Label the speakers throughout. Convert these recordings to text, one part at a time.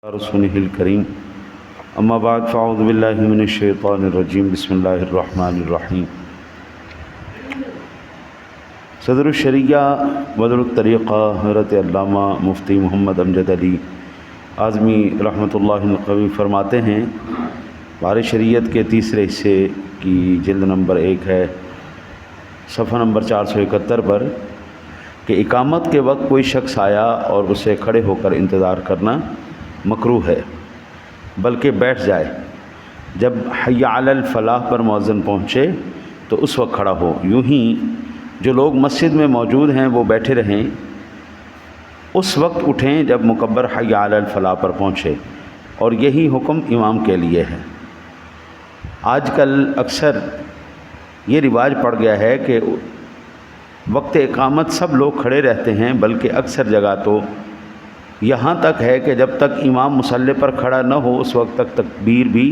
Speaker 1: رسوله الكريم اما بعد فاعوذ باللہ من الشیطان الرجیم بسم اللہ الرحمن الرحیم۔ صدر الشریعہ بدر الطریقہ حضرت علامہ مفتی محمد امجد علی اعظمی رحمۃ اللہ القوی فرماتے ہیں، بار شریعت کے تیسرے حصے کی جلد نمبر 1 ہے، صفحہ نمبر 471 پر، کہ اقامت کے وقت کوئی شخص آیا اور اسے کھڑے ہو کر انتظار کرنا مکروہ ہے، بلکہ بیٹھ جائے۔ جب حی علی الفلاح پر مؤذن پہنچے تو اس وقت کھڑا ہو، یوں ہی جو لوگ مسجد میں موجود ہیں وہ بیٹھے رہیں، اس وقت اٹھیں جب مکبر حی علی الفلاح پر پہنچے، اور یہی حکم امام کے لیے ہے۔ آج کل اکثر یہ رواج پڑ گیا ہے کہ وقت اقامت سب لوگ کھڑے رہتے ہیں، بلکہ اکثر جگہ تو یہاں تک ہے کہ جب تک امام مصلی پر کھڑا نہ ہو اس وقت تک تکبیر بھی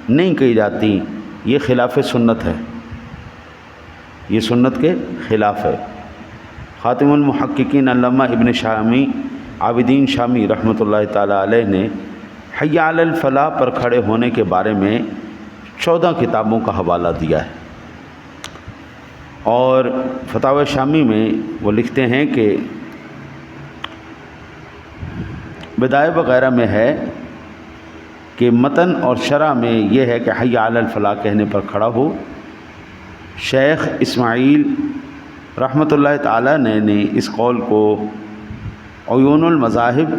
Speaker 1: نہیں کی جاتی۔ یہ خلاف سنت ہے، یہ سنت کے خلاف ہے۔ خاتم المحققین علامہ ابن شامی عابدین شامی رحمۃ اللہ تعالی علیہ نے حی علی الفلاح پر کھڑے ہونے کے بارے میں 14 کتابوں کا حوالہ دیا ہے، اور فتاوی شامی میں وہ لکھتے ہیں کہ بدائے وغیرہ میں ہے کہ متن اور شرح میں یہ ہے کہ حی علی الفلاح کہنے پر کھڑا ہو۔ شیخ اسماعیل رحمۃ اللہ تعالی نے اس قول کو عیون المذاہب،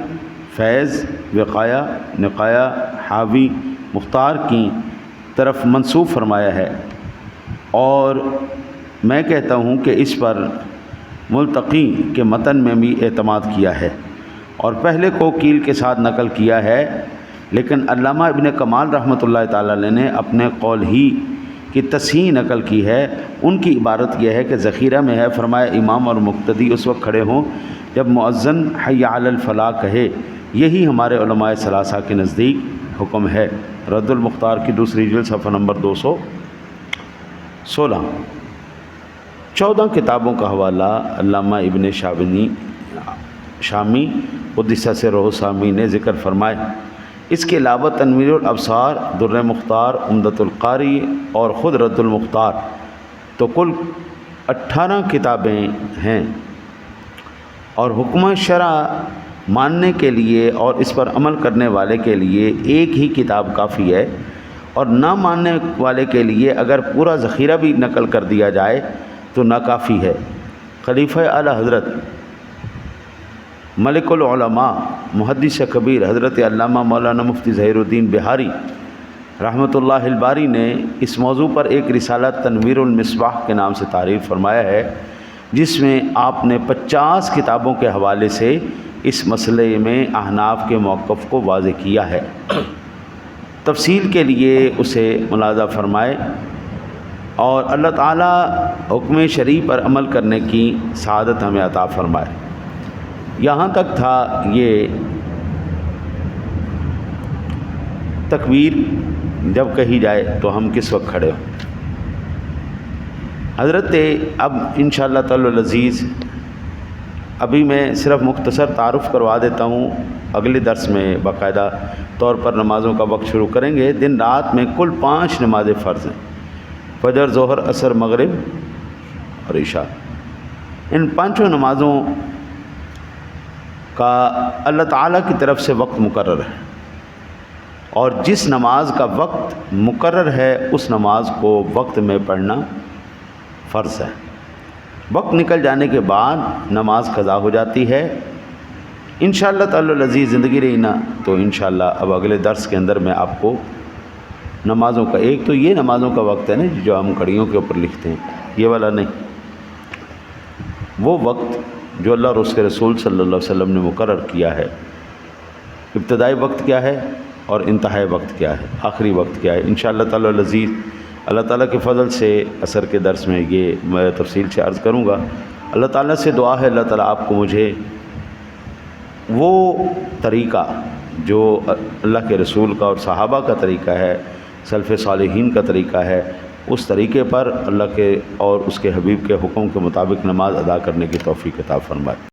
Speaker 1: فیض، وقایہ، نقایہ، حاوی، مختار کی طرف منسوب فرمایا ہے، اور میں کہتا ہوں کہ اس پر ملتقی کے متن میں بھی اعتماد کیا ہے اور پہلے کو کیل کے ساتھ نقل کیا ہے، لیکن علامہ ابن کمال رحمۃ اللہ تعالی علیہ نے اپنے قول ہی کی تصحیح نقل کی ہے۔ ان کی عبارت یہ ہے کہ ذخیرہ میں ہے، فرمایا امام اور مقتدی اس وقت کھڑے ہوں جب مؤذن حی علی الفلاح کہے، یہی ہمارے علماء ثلاثہ کے نزدیک حکم ہے۔ رد المختار کی دوسری جلد صفحہ نمبر 216۔ 14 کتابوں کا حوالہ علامہ ابن شامی قدس سرہ سامی نے ذکر فرمائے۔ اس کے علاوہ تنویر الابصار، در مختار، عمدۃ القاری اور خود رد المختار، تو کل 18 کتابیں ہیں، اور حکم شرع ماننے کے لیے اور اس پر عمل کرنے والے کے لیے ایک ہی کتاب کافی ہے، اور نہ ماننے والے کے لیے اگر پورا ذخیرہ بھی نقل کر دیا جائے تو ناکافی ہے۔ خلیفہ اعلیٰ حضرت ملک العلماء محدث کبیر حضرت علامہ مولانا مفتی ظہیر الدین بہاری رحمۃ اللہ الباری نے اس موضوع پر ایک رسالہ تنویر المصباح کے نام سے تعریف فرمایا ہے، جس میں آپ نے 50 کتابوں کے حوالے سے اس مسئلے میں احناف کے موقف کو واضح کیا ہے۔ تفصیل کے لیے اسے ملاحظہ فرمائے، اور اللہ تعالیٰ حکم شرعی پر عمل کرنے کی سعادت ہمیں عطا فرمائے۔ یہاں تک تھا یہ تکبیر جب کہی جائے تو ہم کس وقت کھڑے ہوں۔ حضرت اب انشاءاللہ تعالی العزیز ابھی میں صرف مختصر تعارف کروا دیتا ہوں، اگلے درس میں باقاعدہ طور پر نمازوں کا وقت شروع کریں گے۔ دن رات میں کل 5 نمازیں فرض ہیں، فجر، ظہر، عصر، مغرب اور عشاء۔ ان 5 نمازوں کا اللہ تعالیٰ کی طرف سے وقت مقرر ہے، اور جس نماز کا وقت مقرر ہے اس نماز کو وقت میں پڑھنا فرض ہے۔ وقت نکل جانے کے بعد نماز قضا ہو جاتی ہے۔ انشاءاللہ تعالی العزیز زندگی رہی نا تو انشاءاللہ اب اگلے درس کے اندر میں آپ کو نمازوں کا، ایک تو یہ نمازوں کا وقت ہے نا جو ہم کڑیوں کے اوپر لکھتے ہیں، یہ والا نہیں، وہ وقت جو اللہ اور اس کے رسول صلی اللہ علیہ وسلم نے مقرر کیا ہے۔ ابتدائی وقت کیا ہے اور انتہائی وقت کیا ہے، آخری وقت کیا ہے۔ انشاءاللہ تعالی العزیز اللہ تعالیٰ کے فضل سے عصر کے درس میں یہ میں تفصیل سے عرض کروں گا۔ اللہ تعالیٰ سے دعا ہے اللہ تعالیٰ آپ کو مجھے وہ طریقہ جو اللہ کے رسول کا اور صحابہ کا طریقہ ہے، سلف صالحین کا طریقہ ہے، اس طریقے پر اللہ کے اور اس کے حبیب کے حکم کے مطابق نماز ادا کرنے کی توفیق عطا فرمائے۔